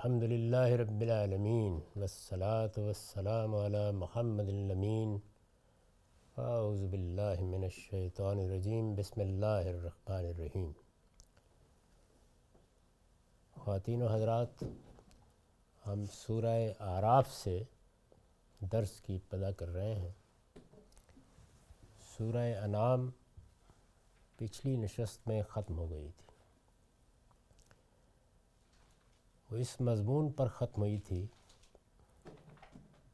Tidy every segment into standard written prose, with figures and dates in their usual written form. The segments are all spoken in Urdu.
الحمد للہ رب العالمین والصلاة والسلام علی محمد الامین اعوذ باللہ من الشیطان الرجیم بسم اللہ الرحمن الرحیم۔ خواتین و حضرات، ہم سورہ اعراف سے درس کی ابتدا کر رہے ہیں۔ سورہ انعام پچھلی نشست میں ختم ہو گئی تھی۔ وہ اس مضمون پر ختم ہوئی تھی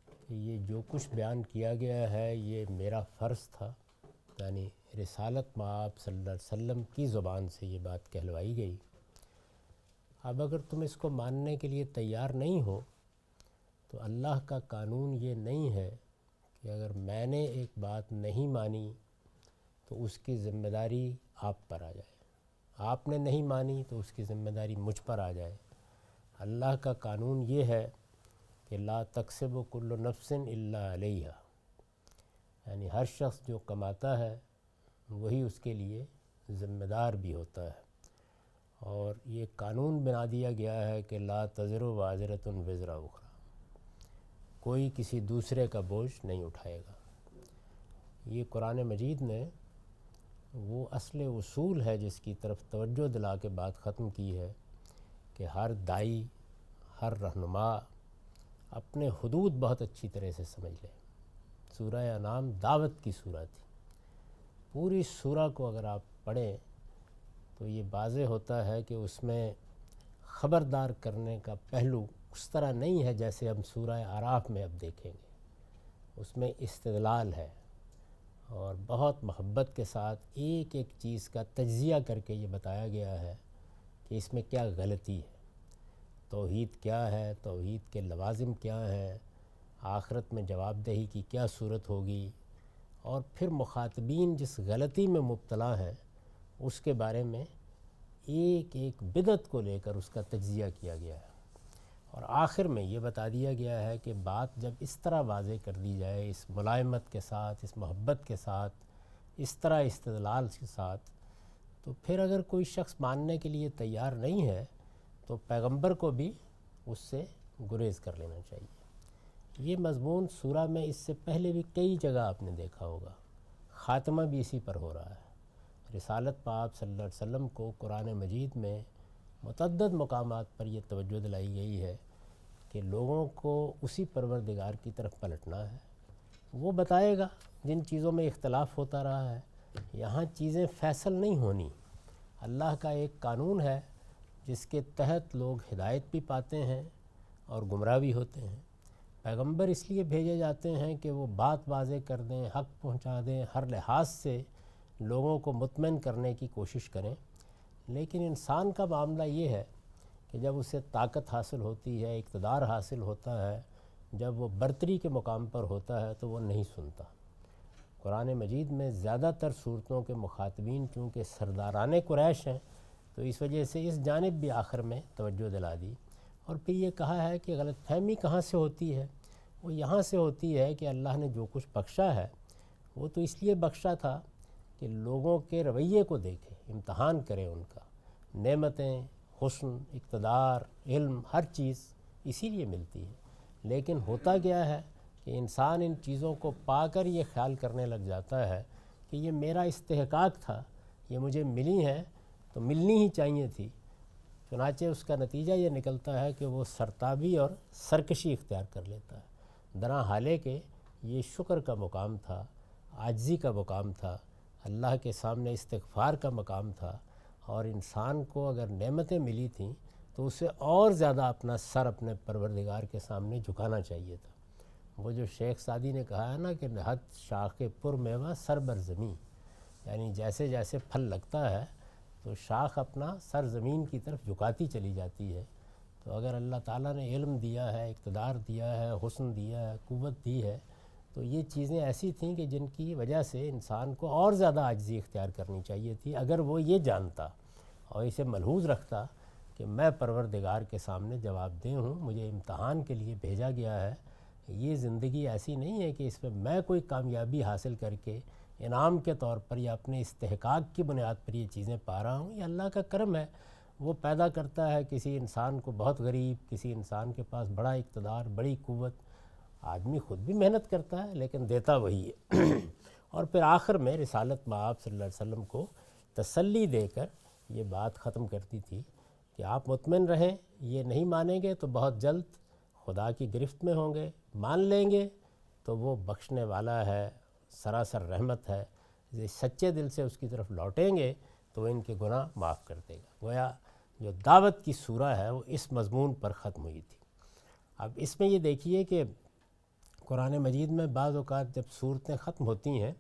کہ یہ جو کچھ بیان کیا گیا ہے یہ میرا فرض تھا، یعنی رسالت مآب صلی اللہ علیہ وسلم کی زبان سے یہ بات کہلوائی گئی۔ اب اگر تم اس کو ماننے کے لیے تیار نہیں ہو تو اللہ کا قانون یہ نہیں ہے کہ اگر میں نے ایک بات نہیں مانی تو اس کی ذمہ داری آپ پر آ جائے، آپ نے نہیں مانی تو اس کی ذمہ داری مجھ پر آ جائے۔ اللہ کا قانون یہ ہے کہ لا تکسب کل نفس الا علیہا، یعنی ہر شخص جو کماتا ہے وہی اس کے لیے ذمہ دار بھی ہوتا ہے، اور یہ قانون بنا دیا گیا ہے کہ لا تزر وازرۃ وزر اخری، کوئی کسی دوسرے کا بوجھ نہیں اٹھائے گا۔ یہ قرآن مجید نے وہ اصل اصول ہے جس کی طرف توجہ دلا کے بات ختم کی ہے کہ ہر دائی، ہر رہنما اپنے حدود بہت اچھی طرح سے سمجھ لے۔ سورہ انعام دعوت کی سورہ تھی۔ پوری سورہ کو اگر آپ پڑھیں تو یہ واضح ہوتا ہے کہ اس میں خبردار کرنے کا پہلو اس طرح نہیں ہے جیسے ہم سورہ اعراف میں اب دیکھیں گے۔ اس میں استدلال ہے اور بہت محبت کے ساتھ ایک ایک چیز کا تجزیہ کر کے یہ بتایا گیا ہے کہ اس میں کیا غلطی ہے، توحید کیا ہے، توحید کے لوازم کیا ہیں، آخرت میں جواب دہی کی کیا صورت ہوگی، اور پھر مخاطبین جس غلطی میں مبتلا ہیں اس کے بارے میں ایک ایک بدعت کو لے کر اس کا تجزیہ کیا گیا ہے۔ اور آخر میں یہ بتا دیا گیا ہے کہ بات جب اس طرح واضح کر دی جائے، اس ملائمت کے ساتھ، اس محبت کے ساتھ، اس طرح استدلال کے ساتھ، تو پھر اگر کوئی شخص ماننے کے لیے تیار نہیں ہے تو پیغمبر کو بھی اس سے گریز کر لینا چاہیے۔ یہ مضمون سورہ میں اس سے پہلے بھی کئی جگہ آپ نے دیکھا ہوگا، خاتمہ بھی اسی پر ہو رہا ہے۔ رسالت پاک صلی اللہ علیہ وسلم کو قرآن مجید میں متعدد مقامات پر یہ توجہ دلائی گئی ہے کہ لوگوں کو اسی پروردگار کی طرف پلٹنا ہے۔ وہ بتائے گا جن چیزوں میں اختلاف ہوتا رہا ہے، یہاں چیزیں فیصل نہیں ہونی۔ اللہ کا ایک قانون ہے جس کے تحت لوگ ہدایت بھی پاتے ہیں اور گمراہ بھی ہوتے ہیں۔ پیغمبر اس لیے بھیجے جاتے ہیں کہ وہ بات واضح کر دیں، حق پہنچا دیں، ہر لحاظ سے لوگوں کو مطمئن کرنے کی کوشش کریں۔ لیکن انسان کا معاملہ یہ ہے کہ جب اسے طاقت حاصل ہوتی ہے، اقتدار حاصل ہوتا ہے، جب وہ برتری کے مقام پر ہوتا ہے تو وہ نہیں سنتا۔ قرآن مجید میں زیادہ تر صورتوں کے مخاطبین چونکہ سرداران قریش ہیں تو اس وجہ سے اس جانب بھی آخر میں توجہ دلا دی، اور پھر یہ کہا ہے کہ غلط فہمی کہاں سے ہوتی ہے؟ وہ یہاں سے ہوتی ہے کہ اللہ نے جو کچھ بخشا ہے وہ تو اس لیے بخشا تھا کہ لوگوں کے رویے کو دیکھے، امتحان کرے ان کا۔ نعمتیں، حسن، اقتدار، علم، ہر چیز اسی لیے ملتی ہے۔ لیکن ہوتا کیا ہے کہ انسان ان چیزوں کو پا کر یہ خیال کرنے لگ جاتا ہے کہ یہ میرا استحقاق تھا، یہ مجھے ملی ہیں تو ملنی ہی چاہیے تھی۔ چنانچہ اس کا نتیجہ یہ نکلتا ہے کہ وہ سرتابی اور سرکشی اختیار کر لیتا ہے، درا حالے کہ یہ شکر کا مقام تھا، عاجزی کا مقام تھا، اللہ کے سامنے استغفار کا مقام تھا، اور انسان کو اگر نعمتیں ملی تھیں تو اسے اور زیادہ اپنا سر اپنے پروردگار کے سامنے جھکانا چاہیے تھا۔ وہ جو شیخ سعدی نے کہا ہے نا کہ نہت شاخ پر میوہ سر بر زمین، یعنی جیسے جیسے پھل لگتا ہے تو شاخ اپنا سر زمین کی طرف جھکاتی چلی جاتی ہے۔ تو اگر اللہ تعالیٰ نے علم دیا ہے، اقتدار دیا ہے، حسن دیا ہے، قوت دی ہے، تو یہ چیزیں ایسی تھیں کہ جن کی وجہ سے انسان کو اور زیادہ عاجزی اختیار کرنی چاہیے تھی اگر وہ یہ جانتا اور اسے ملحوظ رکھتا کہ میں پروردگار کے سامنے جواب دہ ہوں، مجھے امتحان کے لیے بھیجا گیا ہے۔ یہ زندگی ایسی نہیں ہے کہ اس میں میں کوئی کامیابی حاصل کر کے انعام کے طور پر یا اپنے استحقاق کی بنیاد پر یہ چیزیں پا رہا ہوں، یہ اللہ کا کرم ہے۔ وہ پیدا کرتا ہے کسی انسان کو بہت غریب، کسی انسان کے پاس بڑا اقتدار، بڑی قوت. آدمی خود بھی محنت کرتا ہے لیکن دیتا وہی ہے. اور پھر آخر میں رسالت مآب صلی اللہ علیہ وسلم کو تسلی دے کر یہ بات ختم کرتی تھی کہ آپ مطمئن رہیں، یہ نہیں مانیں گے تو بہت جلد خدا کی گرفت میں ہوں گے، مان لیں گے تو وہ بخشنے والا ہے، سراسر رحمت ہے، سچے دل سے اس کی طرف لوٹیں گے تو وہ ان کے گناہ معاف کر دے گا. گویا جو دعوت کی سورہ ہے وہ اس مضمون پر ختم ہوئی تھی. اب اس میں یہ دیکھیے کہ قرآن مجید میں بعض اوقات جب صورتیں ختم ہوتی ہیں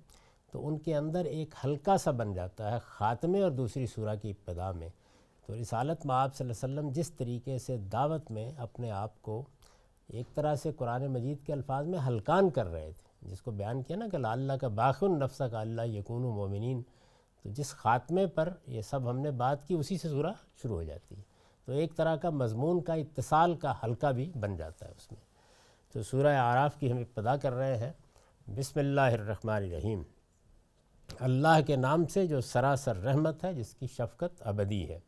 تو ان کے اندر ایک ہلکا سا بن جاتا ہے خاتمے اور دوسری سورہ کی ابتدا میں. تو رسالت مآب صلی اللہ علیہ وسلم جس طریقے سے دعوت میں اپنے آپ کو ایک طرح سے قرآن مجید کے الفاظ میں ہلکان کر رہے تھے، جس کو بیان کیا نا کہ اللہ کا باخن نفسہ کا اللہ یکون مومنین، تو جس خاتمے پر یہ سب ہم نے بات کی اسی سے سورہ شروع ہو جاتی ہے. تو ایک طرح کا مضمون کا اتصال کا حلقہ بھی بن جاتا ہے اس میں. تو سورہ اعراف کی ہم ابتدا کر رہے ہیں. بسم اللہ الرحمن الرحیم، اللہ کے نام سے جو سراسر رحمت ہے، جس کی شفقت ابدی ہے.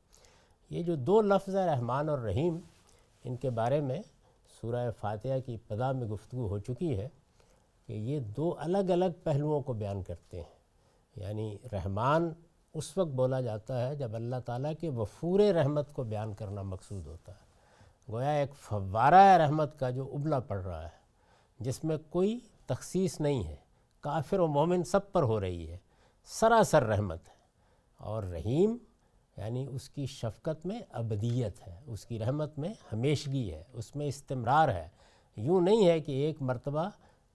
یہ جو دو لفظ ہے رحمان اور رحیم، ان کے بارے میں سورہ فاتحہ کی ابتدا میں گفتگو ہو چکی ہے کہ یہ دو الگ الگ پہلوؤں کو بیان کرتے ہیں. یعنی رحمان اس وقت بولا جاتا ہے جب اللہ تعالیٰ کے وفور رحمت کو بیان کرنا مقصود ہوتا ہے. گویا ایک فوارہ رحمت کا جو ابلا پڑ رہا ہے، جس میں کوئی تخصیص نہیں ہے، کافر و مومن سب پر ہو رہی ہے، سراسر رحمت ہے. اور رحیم یعنی اس کی شفقت میں ابدیت ہے، اس کی رحمت میں ہمیشگی ہے، اس میں استمرار ہے. یوں نہیں ہے کہ ایک مرتبہ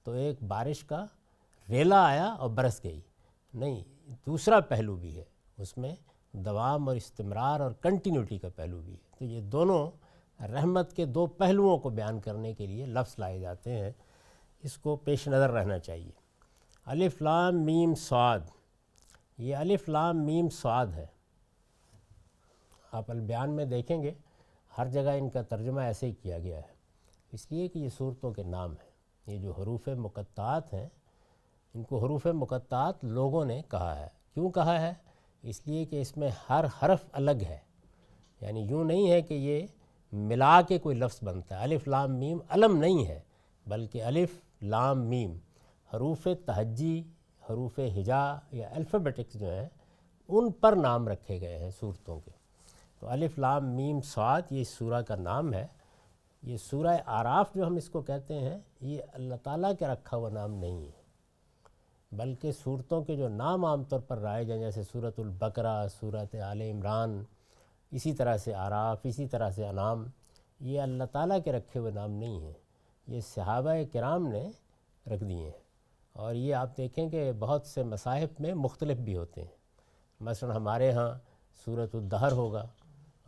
تو ایک بارش کا ریلا آیا اور برس گئی، نہیں، دوسرا پہلو بھی ہے اس میں، دوام اور استمرار اور کنٹینیوٹی کا پہلو بھی ہے. تو یہ دونوں رحمت کے دو پہلوؤں کو بیان کرنے کے لیے لفظ لائے جاتے ہیں، اس کو پیش نظر رہنا چاہیے. الف لام میم صاد، یہ الف لام میم صاد ہے. آپ البیان میں دیکھیں گے ہر جگہ ان کا ترجمہ ایسے ہی کیا گیا ہے، اس لیے کہ یہ صورتوں کے نام ہیں. یہ جو حروف مقطعات ہیں، ان کو حروف مقطعات لوگوں نے کہا ہے. کیوں کہا ہے؟ اس لیے کہ اس میں ہر حرف الگ ہے. یعنی یوں نہیں ہے کہ یہ ملا کے کوئی لفظ بنتا ہے. الف لام میم علم نہیں ہے، بلکہ الف لام میم حروف تہجی، حروف ہجا یا الفابیٹکس جو ہیں ان پر نام رکھے گئے ہیں صورتوں کے. تو الف لام میم صاد یہ سورہ کا نام ہے. یہ سورہ اعراف جو ہم اس کو کہتے ہیں، یہ اللہ تعالیٰ کے رکھا ہوا نام نہیں ہے، بلکہ صورتوں کے جو نام عام طور پر رائج ہیں، جیسے سورۃ البقرہ، سورۃ آل عمران، اسی طرح سے اعراف، اسی طرح سے انعام، یہ اللہ تعالیٰ کے رکھے ہوئے نام نہیں ہیں، یہ صحابہ کرام نے رکھ دیے ہیں. اور یہ آپ دیکھیں کہ بہت سے مصاحف میں مختلف بھی ہوتے ہیں. مثلا ہمارے ہاں سورۃ الدہر ہوگا،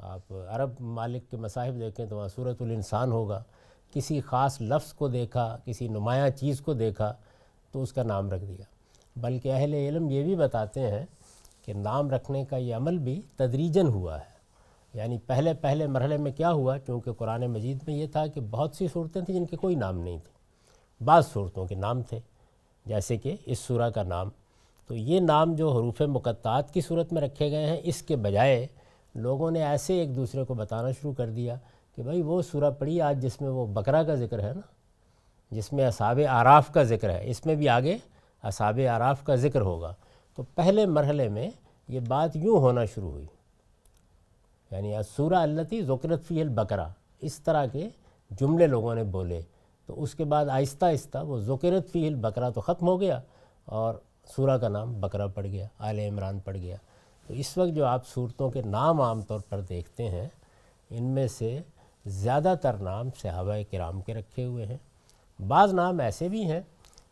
آپ عرب ممالک کے مصاحف دیکھیں تو وہاں سورۃ الانسان ہوگا. کسی خاص لفظ کو دیکھا، کسی نمایاں چیز کو دیکھا تو اس کا نام رکھ دیا. بلکہ اہل علم یہ بھی بتاتے ہیں کہ نام رکھنے کا یہ عمل بھی تدریجاً ہوا ہے. یعنی پہلے مرحلے میں کیا ہوا، چونکہ قرآن مجید میں یہ تھا کہ بہت سی صورتیں تھیں جن کے کوئی نام نہیں تھے، بعض صورتوں کے نام تھے، جیسے کہ اس سورہ کا نام. تو یہ نام جو حروف مقطعات کی صورت میں رکھے گئے ہیں، اس کے بجائے لوگوں نے ایسے ایک دوسرے کو بتانا شروع کر دیا کہ بھائی وہ سورہ پڑھی آج جس میں وہ بقرہ کا ذکر ہے نا، جس میں اصحاب اعراف کا ذکر ہے، اس میں بھی آگے اصحاب اعراف کا ذکر ہوگا. تو پہلے مرحلے میں یہ بات یوں ہونا شروع ہوئی، یعنی السورہ التی ذکرت فیہ البقرہ، اس طرح کے جملے لوگوں نے بولے. تو اس کے بعد آہستہ آہستہ وہ ذکرت فیہ البقرہ تو ختم ہو گیا اور سورہ کا نام بقرہ پڑ گیا، آل عمران پڑ گیا. تو اس وقت جو آپ صورتوں کے نام عام طور پر دیکھتے ہیں، ان میں سے زیادہ تر نام صحابہ کرام کے رکھے ہوئے ہیں. بعض نام ایسے بھی ہیں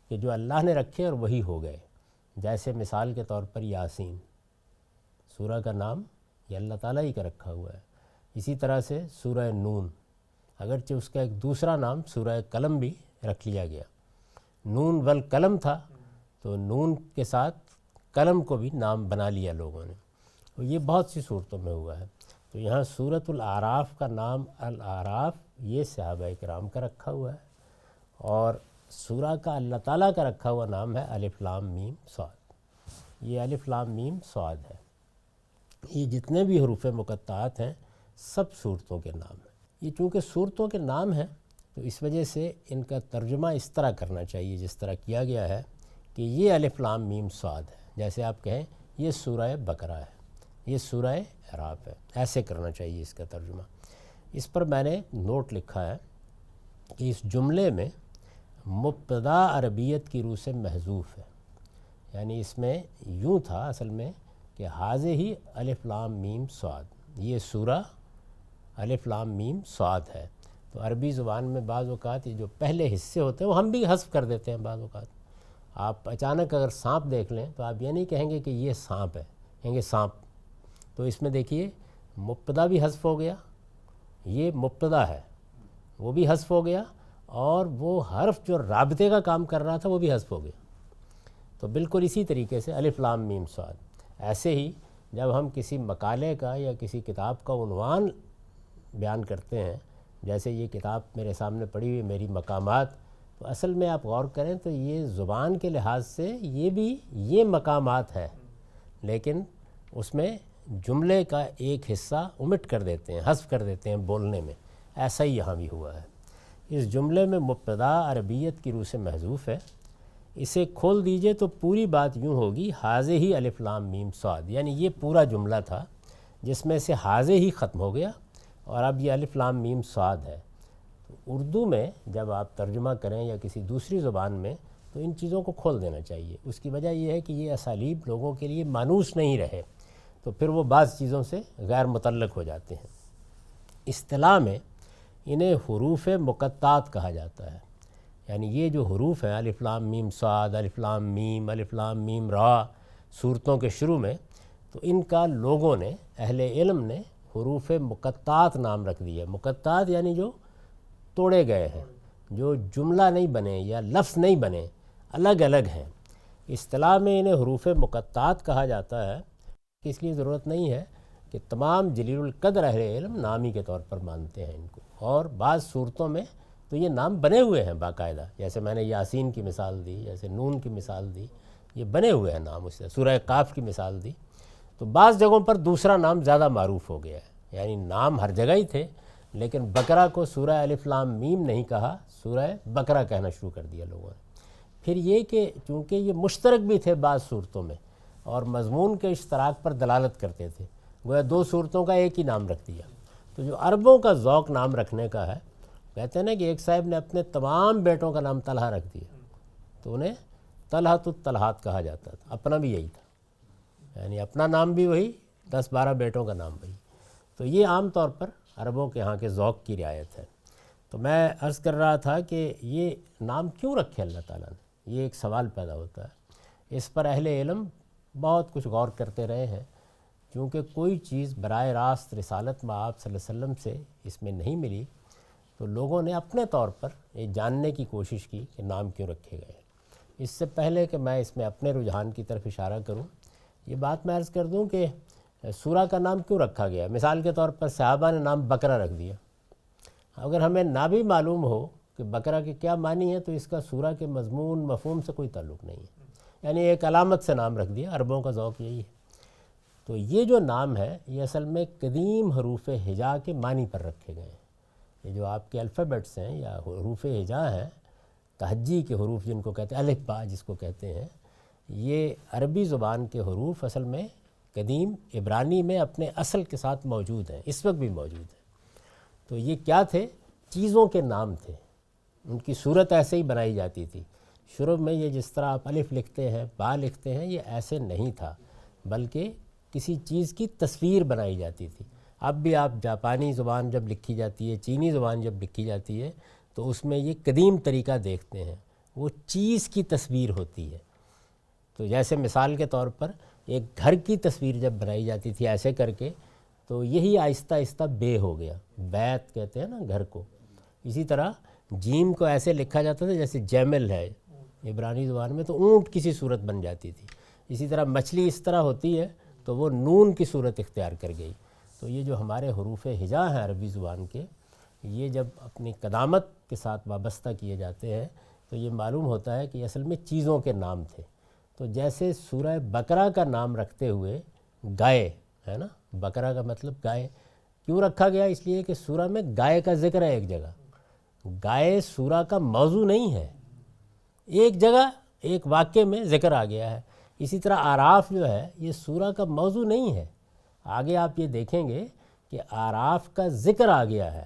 کہ جو اللہ نے رکھے اور وہی ہو گئے، جیسے مثال کے طور پر یاسین، سورہ کا نام یہ اللہ تعالیٰ ہی کا رکھا ہوا ہے. اسی طرح سے سورہ نون، اگرچہ اس کا ایک دوسرا نام سورہ قلم بھی رکھ لیا گیا، نون والقلم تھا تو نون کے ساتھ قلم کو بھی نام بنا لیا لوگوں نے. تو یہ بہت سی صورتوں میں ہوا ہے. تو یہاں سورۃ الاعراف کا نام الاعراف یہ صحابہ کرام کا رکھا ہوا ہے، اور سورہ کا اللہ تعالیٰ کا رکھا ہوا نام ہے الف لام میم صاد. یہ الف لام میم صاد ہے. یہ جتنے بھی حروف مقطعات ہیں سب صورتوں کے نام ہیں۔ یہ چونکہ صورتوں کے نام ہیں تو اس وجہ سے ان کا ترجمہ اس طرح کرنا چاہیے جس طرح کیا گیا ہے کہ یہ الف لام میم صاد ہے، جیسے آپ کہیں یہ سورہ بقرہ ہے، یہ سورہ اعراف ہے، ایسے کرنا چاہیے اس کا ترجمہ۔ اس پر میں نے نوٹ لکھا ہے کہ اس جملے میں مبتدا عربیت کی روح سے محذوف ہے، یعنی اس میں یوں تھا اصل میں کہ حاضر ہی الف لام میم صاد، یہ سورہ الف لام میم صاد ہے۔ تو عربی زبان میں بعض اوقات یہ جو پہلے حصے ہوتے ہیں وہ ہم بھی حذف کر دیتے ہیں بعض اوقات۔ آپ اچانک اگر سانپ دیکھ لیں تو آپ یہ نہیں کہیں گے کہ یہ سانپ ہے، کہیں گے سانپ۔ تو اس میں دیکھیے مبتدا بھی حذف ہو گیا، یہ مبتدا ہے وہ بھی حذف ہو گیا، اور وہ حرف جو رابطے کا کام کر رہا تھا وہ بھی حذف ہو گیا۔ تو بالکل اسی طریقے سے الف لام میم صاد۔ ایسے ہی جب ہم کسی مقالے کا یا کسی کتاب کا عنوان بیان کرتے ہیں، جیسے یہ کتاب میرے سامنے پڑی ہوئی میری مقامات، تو اصل میں آپ غور کریں تو یہ زبان کے لحاظ سے یہ بھی یہ مقامات ہے، لیکن اس میں جملے کا ایک حصہ omit کر دیتے ہیں، حذف کر دیتے ہیں بولنے میں۔ ایسا ہی یہاں بھی ہوا ہے۔ اس جملے میں مبتدا عربیت کی روح سے محذوف ہے، اسے کھول دیجئے تو پوری بات یوں ہوگی حاضر ہی الف لام میم صاد، یعنی یہ پورا جملہ تھا جس میں سے حاضر ہی ختم ہو گیا اور اب یہ الف لام میم صاد ہے۔ اردو میں جب آپ ترجمہ کریں یا کسی دوسری زبان میں تو ان چیزوں کو کھول دینا چاہیے۔ اس کی وجہ یہ ہے کہ یہ اسالیب لوگوں کے لیے مانوس نہیں رہے، تو پھر وہ بعض چیزوں سے غیر متعلق ہو جاتے ہیں۔ اصطلاح میں انہیں حروف مقطعات کہا جاتا ہے، یعنی یہ جو حروف ہیں الف لام میم صاد، الف لام میم، الف لام میم را، صورتوں کے شروع میں، تو ان کا لوگوں نے، اہل علم نے حروف مقطعات نام رکھ دیے۔ مقطعات یعنی جو توڑے گئے ہیں، جو جملہ نہیں بنے یا لفظ نہیں بنے، الگ الگ ہیں۔ اصطلاح میں انہیں حروف مقطعات کہا جاتا ہے، اس لیے ضرورت نہیں ہے کہ تمام جلیل القدر اہل علم نامی کے طور پر مانتے ہیں ان کو، اور بعض صورتوں میں تو یہ نام بنے ہوئے ہیں باقاعدہ، جیسے میں نے یاسین کی مثال دی، جیسے نون کی مثال دی، یہ بنے ہوئے ہیں نام، اس سے سورہ قاف کی مثال دی۔ تو بعض جگہوں پر دوسرا نام زیادہ معروف ہو گیا ہے، یعنی نام ہر جگہ ہی تھے لیکن بقرہ کو سورہ الف لام میم نہیں کہا، سورہ بقرہ کہنا شروع کر دیا لوگوں نے۔ پھر یہ کہ چونکہ یہ مشترک بھی تھے بعض صورتوں میں اور مضمون کے اشتراک پر دلالت کرتے تھے، گویا دو صورتوں کا ایک ہی نام رکھ دیا۔ تو جو عربوں کا ذوق نام رکھنے کا ہے، کہتے ہیں نا کہ ایک صاحب نے اپنے تمام بیٹوں کا نام طلحہ رکھ دیا تو انہیں طلحۃ الطلحات کہا جاتا تھا، اپنا بھی یہی تھا، یعنی اپنا نام بھی وہی، 10-12 بیٹوں کا نام وہی۔ تو یہ عام طور پر عربوں کے ہاں کے ذوق کی رعایت ہے۔ تو میں عرض کر رہا تھا کہ یہ نام کیوں رکھے اللہ تعالیٰ نے، یہ ایک سوال پیدا ہوتا ہے۔ اس پر اہل علم بہت کچھ غور کرتے رہے ہیں، کیونکہ کوئی چیز براہ راست رسالت مآب صلی اللہ علیہ وسلم سے اس میں نہیں ملی، تو لوگوں نے اپنے طور پر یہ جاننے کی کوشش کی کہ نام کیوں رکھے گئے۔ اس سے پہلے کہ میں اس میں اپنے رجحان کی طرف اشارہ کروں، یہ بات میں عرض کر دوں کہ سورہ کا نام کیوں رکھا گیا۔ مثال کے طور پر صحابہ نے نام بقرہ رکھ دیا، اگر ہمیں نہ بھی معلوم ہو کہ بقرہ کے کیا معنی ہے تو اس کا سورہ کے مضمون مفہوم سے کوئی تعلق نہیں ہے، یعنی ایک علامت سے نام رکھ دیا۔ عربوں کا ذوق یہی ہے۔ تو یہ جو نام ہے یہ اصل میں قدیم حروف ہجا کے معنی پر رکھے گئے ہیں۔ یہ جو آپ کے الفابیٹس ہیں یا حروف ہجا ہیں، تہجی کے حروف جن کو کہتے ہیں، الف با جس کو کہتے ہیں، یہ عربی زبان کے حروف اصل میں قدیم عبرانی میں اپنے اصل کے ساتھ موجود ہیں، اس وقت بھی موجود ہیں۔ تو یہ کیا تھے؟ چیزوں کے نام تھے، ان کی صورت ایسے ہی بنائی جاتی تھی۔ شروع میں یہ جس طرح آپ الف لکھتے ہیں، با لکھتے ہیں، یہ ایسے نہیں تھا، بلکہ کسی چیز کی تصویر بنائی جاتی تھی۔ اب بھی آپ جاپانی زبان جب لکھی جاتی ہے، چینی زبان جب لکھی جاتی ہے، تو اس میں یہ قدیم طریقہ دیکھتے ہیں، وہ چیز کی تصویر ہوتی ہے۔ تو جیسے مثال کے طور پر ایک گھر کی تصویر جب بنائی جاتی تھی ایسے کر کے، تو یہی آہستہ آہستہ بے ہو گیا، بیت کہتے ہیں نا گھر کو۔ اسی طرح جیم کو ایسے لکھا جاتا تھا جیسے جیمل ہے عبرانی زبان میں، تو اونٹ کسی صورت بن جاتی تھی۔ اسی طرح مچھلی اس طرح ہوتی ہے تو وہ نون کی صورت اختیار کر گئی۔ تو یہ جو ہمارے حروف ہجا ہیں عربی زبان کے، یہ جب اپنی قدامت کے ساتھ وابستہ کیے جاتے ہیں تو یہ معلوم ہوتا ہے کہ یہ اصل میں چیزوں کے نام تھے۔ تو جیسے سورہ بقرہ کا نام رکھتے ہوئے گائے، ہے نا. بقرہ کا مطلب گائے. کیوں رکھا گیا؟ اس لیے کہ سورہ میں گائے کا ذکر ہے ایک جگہ. گائے سورہ کا موضوع نہیں ہے، ایک جگہ ایک واقعے میں ذکر آ گیا ہے. اسی طرح اعراف جو ہے یہ سورہ کا موضوع نہیں ہے. آگے آپ یہ دیکھیں گے کہ اعراف کا ذکر آ گیا ہے.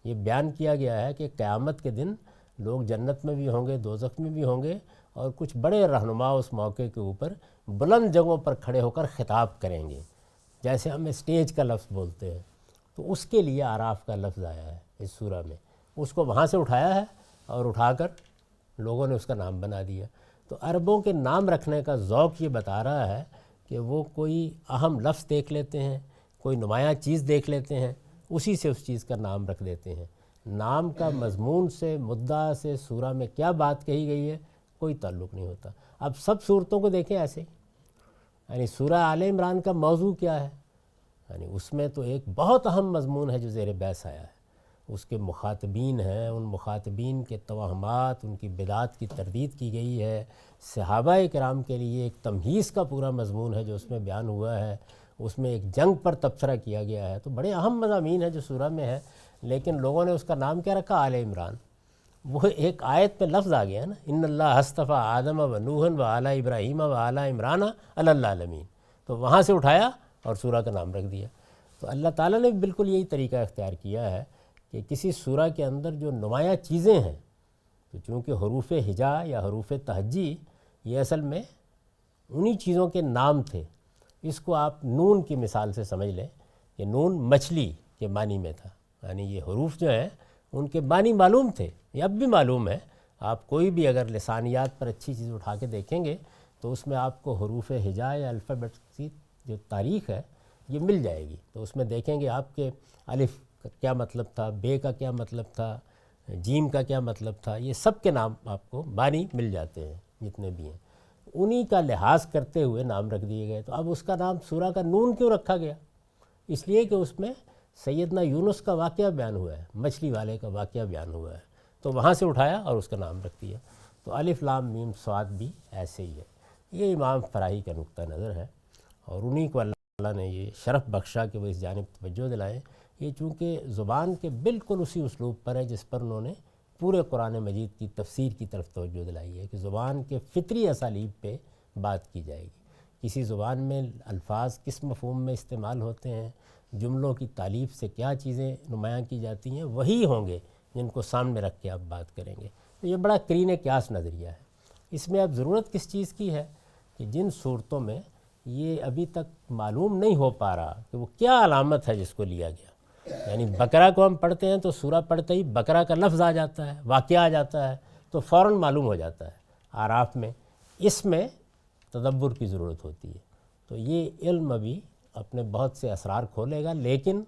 یہ بیان کیا گیا ہے کہ قیامت کے دن لوگ جنت میں بھی ہوں گے، دوزخ میں بھی ہوں گے، اور کچھ بڑے رہنما اس موقع کے اوپر بلند جگہوں پر کھڑے ہو کر خطاب کریں گے، جیسے ہم اسٹیج کا لفظ بولتے ہیں. تو اس کے لیے اعراف کا لفظ آیا ہے اس سورہ میں. اس کو وہاں سے اٹھایا ہے اور اٹھا کر لوگوں نے اس کا نام بنا دیا. تو عربوں کے نام رکھنے کا ذوق یہ بتا رہا ہے کہ وہ کوئی اہم لفظ دیکھ لیتے ہیں، کوئی نمایاں چیز دیکھ لیتے ہیں، اسی سے اس چیز کا نام رکھ دیتے ہیں. نام کا مضمون سے، مدعا سے سورہ میں کیا بات کہی گئی ہے کوئی تعلق نہیں ہوتا. اب سب صورتوں کو دیکھیں ایسے ہی. یعنی سورہ آل عمران کا موضوع کیا ہے؟ یعنی اس میں تو ایک بہت اہم مضمون ہے جو زیر بحث آیا ہے. اس کے مخاطبین ہیں، ان مخاطبین کے توہمات، ان کی بدعات کی تردید کی گئی ہے. صحابہ کرام کے لیے ایک تمہیز کا پورا مضمون ہے جو اس میں بیان ہوا ہے. اس میں ایک جنگ پر تبصرہ کیا گیا ہے. تو بڑے اہم مضامین ہیں جو سورہ میں ہے، لیکن لوگوں نے اس کا نام کیا رکھا؟ آل عمران. وہ ایک آیت پہ لفظ آ گیا نا، ان اللہ اصطفیٰ آدم و نوح و آل ابراہیم و آل عمران علی العالمین. تو وہاں سے اٹھایا اور سورہ کا نام رکھ دیا. تو اللہ تعالیٰ نے بالکل یہی طریقہ اختیار کیا ہے کہ کسی سورہ کے اندر جو نمایاں چیزیں ہیں، تو چونکہ حروف ہجا یا حروف تہجی یہ اصل میں انہی چیزوں کے نام تھے. اس کو آپ نون کی مثال سے سمجھ لیں کہ نون مچھلی کے معنی میں تھا. یعنی یہ حروف جو ہیں ان کے معنی معلوم تھے، یہ اب بھی معلوم ہے. آپ کوئی بھی اگر لسانیات پر اچھی چیز اٹھا کے دیکھیں گے تو اس میں آپ کو حروف ہجا یا الفابیٹ کی جو تاریخ ہے یہ مل جائے گی. تو اس میں دیکھیں گے آپ کے الف کا کیا مطلب تھا، بے کا کیا مطلب تھا، جیم کا کیا مطلب تھا، یہ سب کے نام آپ کو معنی مل جاتے ہیں جتنے بھی ہیں. انہی کا لحاظ کرتے ہوئے نام رکھ دیے گئے. تو اب اس کا نام سورہ کا نون کیوں رکھا گیا؟ اس لیے کہ اس میں سیدنا یونس کا واقعہ بیان ہوا ہے، مچھلی والے کا واقعہ بیان ہوا ہے. تو وہاں سے اٹھایا اور اس کا نام رکھ دیا. تو الف لام میم صاد بھی ایسے ہی ہے. یہ امام فراہی کا نقطہ نظر ہے، اور انہی کو اللہ تعالیٰ نے یہ شرف بخشا کہ وہ اس جانب توجہ دلائیں. یہ چونکہ زبان کے بالکل اسی اسلوب پر ہے جس پر انہوں نے پورے قرآن مجید کی تفسیر کی طرف توجہ دلائی ہے کہ زبان کے فطری اسالیب پہ بات کی جائے گی. کسی زبان میں الفاظ کس مفہوم میں استعمال ہوتے ہیں، جملوں کی تالیف سے کیا چیزیں نمایاں کی جاتی ہیں، وہی ہوں گے جن کو سامنے رکھ کے آپ بات کریں گے. تو یہ بڑا قرین قیاس نظریہ ہے. اس میں اب ضرورت کس چیز کی ہے کہ جن صورتوں میں یہ ابھی تک معلوم نہیں ہو پا رہا کہ وہ کیا علامت ہے جس کو لیا گیا. یعنی بقرہ کو ہم پڑھتے ہیں تو سورہ پڑھتے ہی بقرہ کا لفظ آ جاتا ہے، واقعہ آ جاتا ہے، تو فوراً معلوم ہو جاتا ہے. اعراف میں اس میں تدبر کی ضرورت ہوتی ہے. تو یہ علم ابھی اپنے بہت سے اسرار کھولے گا، لیکن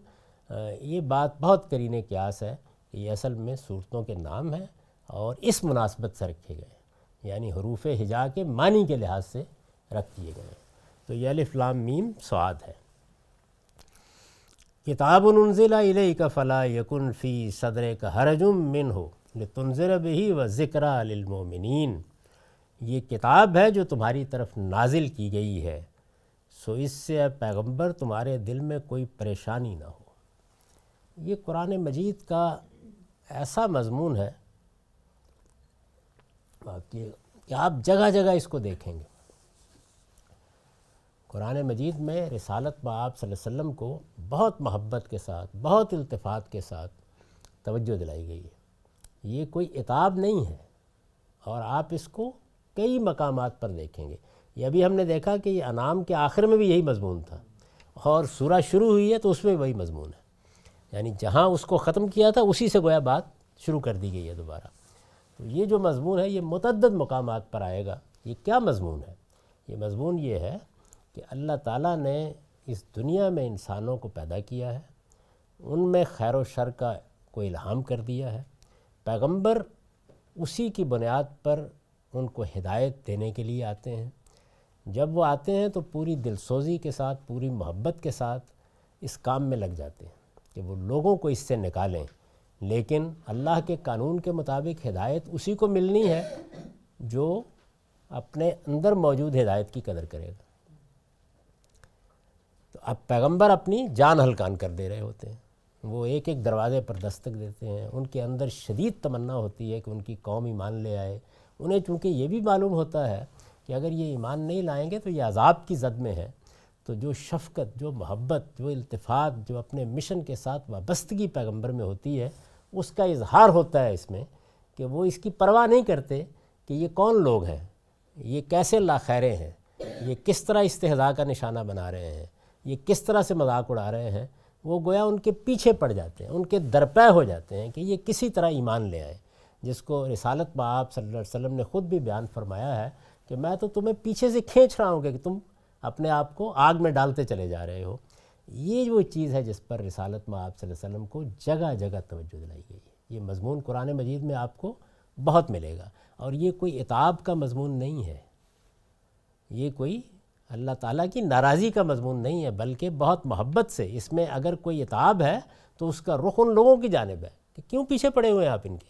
یہ بات بہت قرین قیاس ہے کہ یہ اصل میں صورتوں کے نام ہیں اور اس مناسبت سے رکھے گئے، یعنی حروف ہجا کے معنی کے لحاظ سے رکھ دیے گئے. تو یہ الف لام میم صاد ہے. کتاب انزل الیک فلا یکن فی صدرک حرج منہ لتنذر بہ وذکری للمؤمنین. یہ کتاب ہے جو تمہاری طرف نازل کی گئی ہے، سو اس سے اے پیغمبر تمہارے دل میں کوئی پریشانی نہ ہو. یہ قرآن مجید کا ایسا مضمون ہے کہ آپ جگہ جگہ اس کو دیکھیں گے. قرآن مجید میں رسالت مآب صلی اللہ علیہ وسلم کو بہت محبت کے ساتھ، بہت التفات کے ساتھ توجہ دلائی گئی ہے. یہ کوئی عتاب نہیں ہے، اور آپ اس کو کئی مقامات پر دیکھیں گے. یہ ابھی ہم نے دیکھا کہ یہ انعام کے آخر میں بھی یہی مضمون تھا، اور سورہ شروع ہوئی ہے تو اس میں وہی مضمون ہے. یعنی جہاں اس کو ختم کیا تھا اسی سے گویا بات شروع کر دی گئی ہے دوبارہ. تو یہ جو مضمون ہے یہ متعدد مقامات پر آئے گا. یہ کیا مضمون ہے؟ یہ مضمون یہ ہے کہ اللہ تعالیٰ نے اس دنیا میں انسانوں کو پیدا کیا ہے، ان میں خیر و شر کا کوئی الہام کر دیا ہے. پیغمبر اسی کی بنیاد پر ان کو ہدایت دینے کے لیے آتے ہیں. جب وہ آتے ہیں تو پوری دلسوزی کے ساتھ، پوری محبت کے ساتھ اس کام میں لگ جاتے ہیں کہ وہ لوگوں کو اس سے نکالیں. لیکن اللہ کے قانون کے مطابق ہدایت اسی کو ملنی ہے جو اپنے اندر موجود ہدایت کی قدر کرے گا. تو اب پیغمبر اپنی جان ہلکان کر دے رہے ہوتے ہیں، وہ ایک ایک دروازے پر دستک دیتے ہیں، ان کے اندر شدید تمنا ہوتی ہے کہ ان کی قوم ایمان لے آئے۔ انہیں چونکہ یہ بھی معلوم ہوتا ہے کہ اگر یہ ایمان نہیں لائیں گے تو یہ عذاب کی زد میں ہے، تو جو شفقت، جو محبت، جو التفات، جو اپنے مشن کے ساتھ وابستگی پیغمبر میں ہوتی ہے، اس کا اظہار ہوتا ہے اس میں کہ وہ اس کی پرواہ نہیں کرتے کہ یہ کون لوگ ہیں، یہ کیسے لاخیرے ہیں، یہ کس طرح استہزاء کا نشانہ بنا رہے ہیں، یہ کس طرح سے مذاق اڑا رہے ہیں۔ وہ گویا ان کے پیچھے پڑ جاتے ہیں، ان کے درپے ہو جاتے ہیں کہ یہ کسی طرح ایمان لے آئے، جس کو رسالت مآب صلی اللہ علیہ وسلم نے خود بھی بیان فرمایا ہے کہ میں تو تمہیں پیچھے سے کھینچ رہا ہوں کہ تم اپنے آپ کو آگ میں ڈالتے چلے جا رہے ہو۔ یہ وہ چیز ہے جس پر رسالت مآب صلی اللہ علیہ وسلم کو جگہ جگہ توجہ دلائی گئی ہے۔ یہ مضمون قرآن مجید میں آپ کو بہت ملے گا، اور یہ کوئی عتاب کا مضمون نہیں ہے، یہ کوئی اللہ تعالیٰ کی ناراضی کا مضمون نہیں ہے، بلکہ بہت محبت سے اس میں اگر کوئی عتاب ہے تو اس کا رخ ان لوگوں کی جانب ہے کہ کیوں پیچھے پڑے ہوئے ہیں آپ ان کے،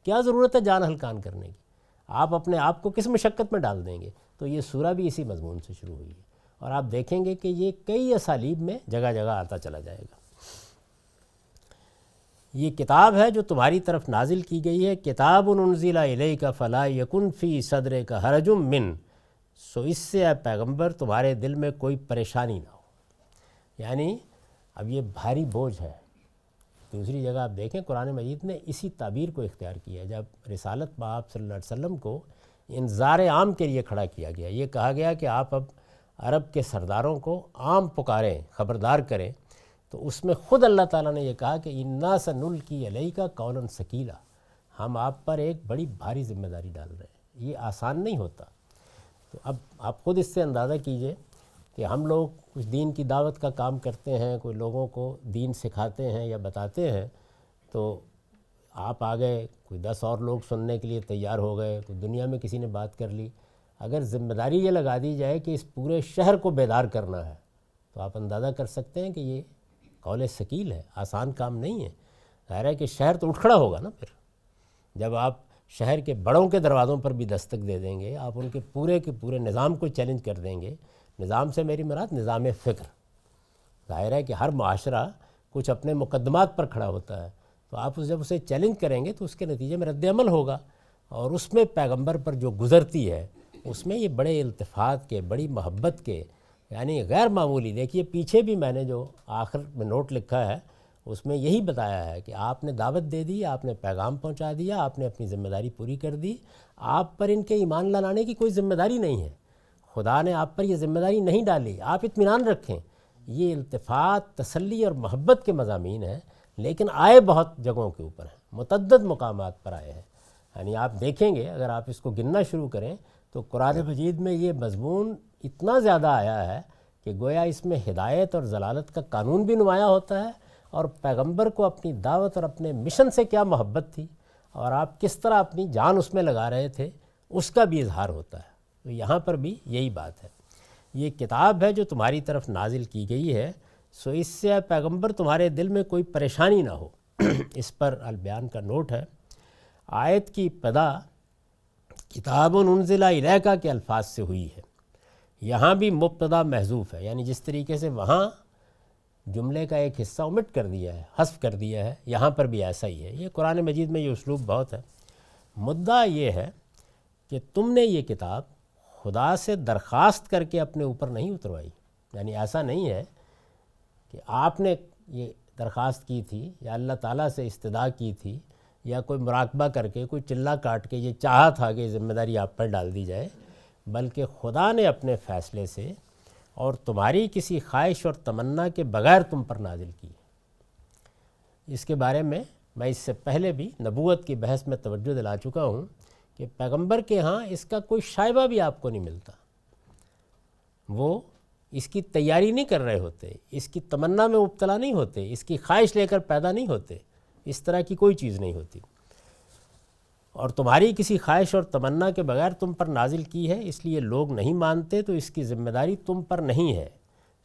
کیا ضرورت ہے جان ہلکان کرنے کی، آپ اپنے آپ کو کس مشقت میں ڈال دیں گے۔ تو یہ سورہ بھی اسی مضمون سے شروع ہوئی ہے، اور آپ دیکھیں گے کہ یہ کئی اسالیب میں جگہ جگہ آتا چلا جائے گا۔ یہ کتاب ہے جو تمہاری طرف نازل کی گئی ہے، کتاب انزل الیک فلا یکن فی صدرک حرج من، سو اس سے اے پیغمبر تمہارے دل میں کوئی پریشانی نہ ہو۔ یعنی اب یہ بھاری بوجھ ہے۔ دوسری جگہ آپ دیکھیں قرآن مجید نے اسی تعبیر کو اختیار کیا، جب رسالت مآب صلی اللہ علیہ وسلم کو انذار عام کے لیے کھڑا کیا گیا، یہ کہا گیا کہ آپ اب عرب کے سرداروں کو عام پکاریں، خبردار کریں، تو اس میں خود اللہ تعالیٰ نے یہ کہا کہ انا سنلقی علیک قولا ثقیلا، ہم آپ پر ایک بڑی بھاری ذمہ داری ڈال رہے ہیں، یہ آسان نہیں ہوتا۔ تو اب آپ خود اس سے اندازہ کیجئے کہ ہم لوگ کچھ دین کی دعوت کا کام کرتے ہیں، کوئی لوگوں کو دین سکھاتے ہیں یا بتاتے ہیں، تو آپ آ گئے، کوئی 10 اور لوگ سننے کے لیے تیار ہو گئے، کوئی دنیا میں کسی نے بات کر لی، اگر ذمہ داری یہ لگا دی جائے کہ اس پورے شہر کو بیدار کرنا ہے، تو آپ اندازہ کر سکتے ہیں کہ یہ قول ثقیل ہے، آسان کام نہیں ہے۔ ظاہر ہے کہ شہر تو اٹھ کھڑا ہوگا نا، پھر جب آپ شہر کے بڑوں کے دروازوں پر بھی دستک دے دیں گے، آپ ان کے پورے نظام کو چیلنج کر دیں گے۔ نظام سے میری مراد نظام فکر۔ ظاہر ہے کہ ہر معاشرہ کچھ اپنے مقدمات پر کھڑا ہوتا ہے، تو آپ جب اسے چیلنج کریں گے تو اس کے نتیجے میں رد عمل ہوگا، اور اس میں پیغمبر پر جو گزرتی ہے اس میں یہ بڑے التفات کے، بڑی محبت کے، یعنی غیر معمولی۔ دیکھیے پیچھے بھی میں نے جو آخر میں نوٹ لکھا ہے اس میں یہی بتایا ہے کہ آپ نے دعوت دے دی، آپ نے پیغام پہنچا دیا، آپ نے اپنی ذمہ داری پوری کر دی، آپ پر ان کے ایمان لانے کی کوئی ذمہ داری نہیں ہے، خدا نے آپ پر یہ ذمہ داری نہیں ڈالی، آپ اطمینان رکھیں۔ یہ التفات، تسلی اور محبت کے مضامین ہیں، لیکن آئے بہت جگہوں کے اوپر ہیں، متعدد مقامات پر آئے ہیں۔ یعنی آپ دیکھیں گے اگر آپ اس کو گننا شروع کریں تو قرآن مجید میں یہ مضمون اتنا زیادہ آیا ہے کہ گویا اس میں ہدایت اور ضلالت کا قانون بھی نمایاں ہوتا ہے، اور پیغمبر کو اپنی دعوت اور اپنے مشن سے کیا محبت تھی اور آپ کس طرح اپنی جان اس میں لگا رہے تھے اس کا بھی اظہار ہوتا ہے۔ تو یہاں پر بھی یہی بات ہے، یہ کتاب ہے جو تمہاری طرف نازل کی گئی ہے، سو اس سے پیغمبر تمہارے دل میں کوئی پریشانی نہ ہو۔ اس پر البیان کا نوٹ ہے، آیت کی ابتدا کتاب انزل الیک کے الفاظ سے ہوئی ہے، یہاں بھی مبتدا محذوف ہے، یعنی جس طریقے سے وہاں جملے کا ایک حصہ omit کر دیا ہے، حذف کر دیا ہے، یہاں پر بھی ایسا ہی ہے۔ یہ قرآن مجید میں یہ اسلوب بہت ہے۔ مدعا یہ ہے کہ تم نے یہ کتاب خدا سے درخواست کر کے اپنے اوپر نہیں اتروائی، یعنی ایسا نہیں ہے کہ آپ نے یہ درخواست کی تھی یا اللہ تعالیٰ سے استدعا کی تھی یا کوئی مراقبہ کر کے، کوئی چلا کاٹ کے یہ چاہا تھا کہ ذمہ داری آپ پر ڈال دی جائے، بلکہ خدا نے اپنے فیصلے سے اور تمہاری کسی خواہش اور تمنا کے بغیر تم پر نازل کی۔ اس کے بارے میں اس سے پہلے بھی نبوت کی بحث میں توجہ دلا چکا ہوں کہ پیغمبر کے ہاں اس کا کوئی شائبہ بھی آپ کو نہیں ملتا، وہ اس کی تیاری نہیں کر رہے ہوتے، اس کی تمنا میں مبتلا نہیں ہوتے، اس کی خواہش لے کر پیدا نہیں ہوتے، اس طرح کی کوئی چیز نہیں ہوتی، اور تمہاری کسی خواہش اور تمنا کے بغیر تم پر نازل کی ہے، اس لیے لوگ نہیں مانتے تو اس کی ذمہ داری تم پر نہیں ہے،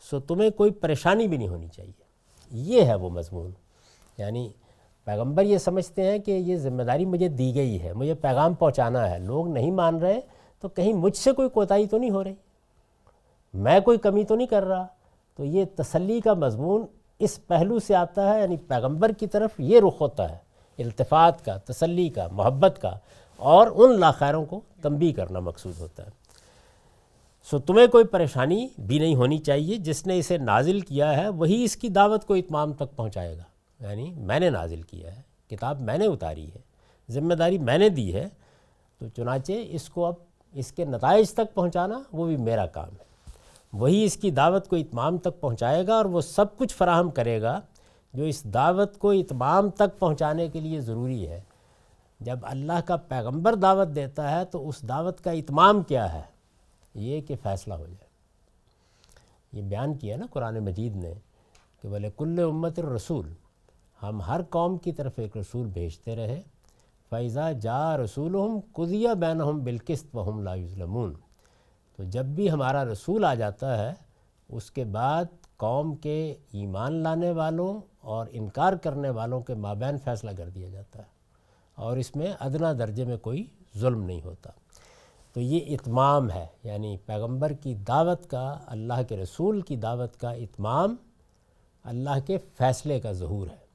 سو تمہیں کوئی پریشانی بھی نہیں ہونی چاہیے۔ یہ ہے وہ مضمون، یعنی پیغمبر یہ سمجھتے ہیں کہ یہ ذمہ داری مجھے دی گئی ہے، مجھے پیغام پہنچانا ہے، لوگ نہیں مان رہے تو کہیں مجھ سے کوئی کوتاہی تو نہیں ہو رہی، میں کوئی کمی تو نہیں کر رہا، تو یہ تسلی کا مضمون اس پہلو سے آتا ہے، یعنی پیغمبر کی طرف یہ رخ ہوتا ہے التفات کا، تسلی کا، محبت کا، اور ان لاخیروں کو تنبیہ کرنا مقصود ہوتا ہے۔ سو تمہیں کوئی پریشانی بھی نہیں ہونی چاہیے، جس نے اسے نازل کیا ہے وہی اس کی دعوت کو اتمام تک پہنچائے گا، یعنی میں نے نازل کیا ہے، کتاب میں نے اتاری ہے، ذمہ داری میں نے دی ہے، تو چنانچہ اس کو اب اس کے نتائج تک پہنچانا وہ بھی میرا کام ہے۔ وہی اس کی دعوت کو اتمام تک پہنچائے گا، اور وہ سب کچھ فراہم کرے گا جو اس دعوت کو اتمام تک پہنچانے کے لیے ضروری ہے۔ جب اللہ کا پیغمبر دعوت دیتا ہے تو اس دعوت کا اتمام کیا ہے؟ یہ کہ فیصلہ ہو جائے۔ یہ بیان کیا نا قرآن مجید نے کہ وَلِكُلِّ أُمَّةٍ رسول، ہم ہر قوم کی طرف ایک رسول بھیجتے رہے۔ فَإِذَا جَاءَ رَسُولُهُمْ قُضِيَ بَيْنَهُمْ بِالْقِسْطِ وَهُمْ لَا يُظْلَمُونَ، تو جب بھی ہمارا رسول آ جاتا ہے اس کے بعد قوم کے ایمان لانے والوں اور انکار کرنے والوں کے مابین فیصلہ کر دیا جاتا ہے، اور اس میں ادنا درجے میں کوئی ظلم نہیں ہوتا۔ تو یہ اتمام ہے، یعنی پیغمبر کی دعوت کا، اللہ کے رسول کی دعوت کا اتمام اللہ کے فیصلے کا ظہور ہے۔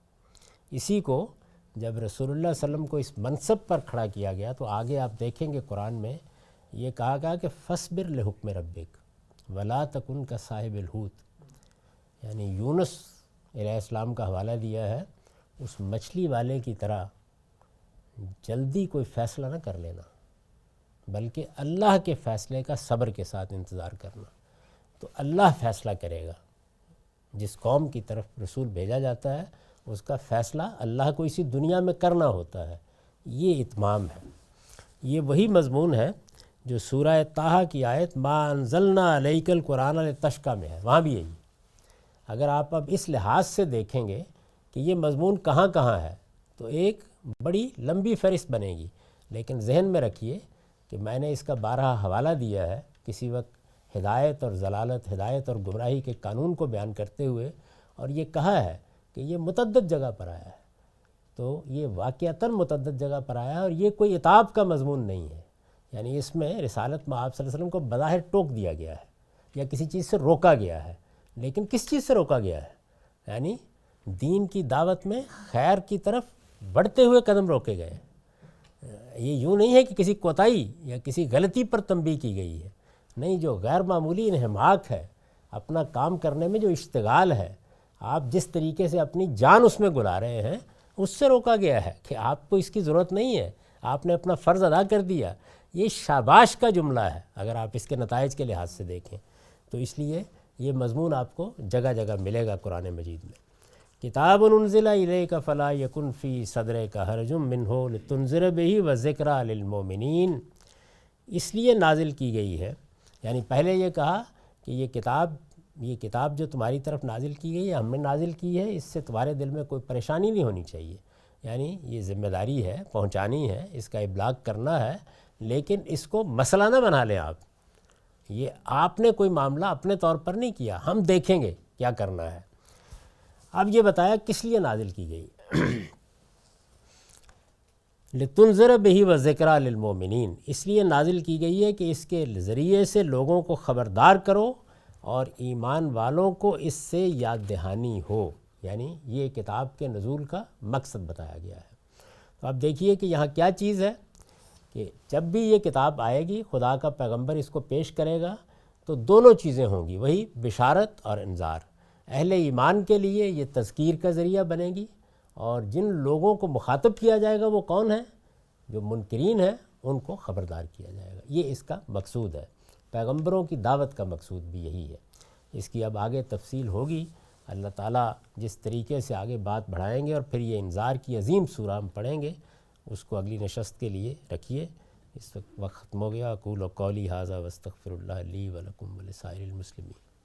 اسی کو جب رسول اللہ صلی اللہ علیہ وسلم کو اس منصب پر کھڑا کیا گیا تو آگے آپ دیکھیں گے قرآن میں یہ کہا گیا کہ فَاصْبِرْ لِحُکْمِ رَبِّكَ وَلَا تَكُنْ كَصَاحِبِ الْحُوتِ، یعنی یونس علیہ السلام کا حوالہ دیا ہے، اس مچھلی والے کی طرح جلدی کوئی فیصلہ نہ کر لینا، بلکہ اللہ کے فیصلے کا صبر کے ساتھ انتظار کرنا۔ تو اللہ فیصلہ کرے گا، جس قوم کی طرف رسول بھیجا جاتا ہے اس کا فیصلہ اللہ کو اسی دنیا میں کرنا ہوتا ہے۔ یہ اتمام ہے۔ یہ وہی مضمون ہے جو سورہ طٰہٰ کی آیت ما انزلنا علیک القرآن لتشقیٰ میں ہے، وہاں بھی یہی۔ اگر آپ اب اس لحاظ سے دیکھیں گے کہ یہ مضمون کہاں کہاں ہے تو ایک بڑی لمبی فہرست بنے گی، لیکن ذہن میں رکھیے کہ میں نے اس کا بارہا حوالہ دیا ہے کسی وقت ہدایت اور ضلالت، ہدایت اور گمراہی کے قانون کو بیان کرتے ہوئے، اور یہ کہا ہے کہ یہ متعدد جگہ پر آیا ہے، تو یہ واقعتاً متعدد جگہ پر آیا ہے، اور یہ کوئی عتاب کا مضمون نہیں ہے، یعنی اس میں رسالت مآب صلی اللہ علیہ وسلم کو بظاہر ٹوک دیا گیا ہے یا کسی چیز سے روکا گیا ہے، لیکن کس چیز سے روکا گیا ہے؟ یعنی دین کی دعوت میں خیر کی طرف بڑھتے ہوئے قدم روکے گئے۔ یہ یوں نہیں ہے کہ کسی کوتاہی یا کسی غلطی پر تنبیہ کی گئی ہے، نہیں، جو غیر معمولی انہماک ہے، اپنا کام کرنے میں جو اشتغال ہے، آپ جس طریقے سے اپنی جان اس میں گلا رہے ہیں، اس سے روکا گیا ہے کہ آپ کو اس کی ضرورت نہیں ہے، آپ نے اپنا فرض ادا کر دیا۔ یہ شاباش کا جملہ ہے اگر آپ اس کے نتائج کے لحاظ سے دیکھیں تو، اس لیے یہ مضمون آپ کو جگہ جگہ ملے گا قرآن مجید میں۔ کتاب انزل الیک فلا یکن فی صدرک حرج منہ لتنذر بہ وذکریٰ للمؤمنین، اس لیے نازل کی گئی ہے، یعنی پہلے یہ کہا کہ یہ کتاب جو تمہاری طرف نازل کی گئی ہے، ہم نے نازل کی ہے، اس سے تمہارے دل میں کوئی پریشانی نہیں ہونی چاہیے، یعنی یہ ذمہ داری ہے، پہنچانی ہے، اس کا ابلاغ کرنا ہے، لیکن اس کو مسئلہ نہ بنا لیں آپ، یہ آپ نے کوئی معاملہ اپنے طور پر نہیں کیا، ہم دیکھیں گے کیا کرنا ہے۔ اب یہ بتایا کس لیے نازل کی گئی، لتنذر بہ وذکریٰ للمؤمنین، اس لیے نازل کی گئی ہے کہ اس کے ذریعے سے لوگوں کو خبردار کرو اور ایمان والوں کو اس سے یاد دہانی ہو، یعنی یہ کتاب کے نزول کا مقصد بتایا گیا ہے۔ تو اب دیکھیے کہ یہاں کیا چیز ہے کہ جب بھی یہ کتاب آئے گی، خدا کا پیغمبر اس کو پیش کرے گا تو دونوں چیزیں ہوں گی، وہی بشارت اور انذار۔ اہل ایمان کے لیے یہ تذکیر کا ذریعہ بنے گی، اور جن لوگوں کو مخاطب کیا جائے گا وہ کون ہیں؟ جو منکرین ہیں، ان کو خبردار کیا جائے گا۔ یہ اس کا مقصود ہے، پیغمبروں کی دعوت کا مقصود بھی یہی ہے۔ اس کی اب آگے تفصیل ہوگی، اللہ تعالیٰ جس طریقے سے آگے بات بڑھائیں گے، اور پھر یہ انذار کی عظیم سورہ ہم پڑھیں گے، اس کو اگلی نشست کے لیے رکھیے۔ اس وقت ختم ہو گیا۔ اقول قولی ھذا واستغفر اللہ لی ولکم ولسائر المسلمین۔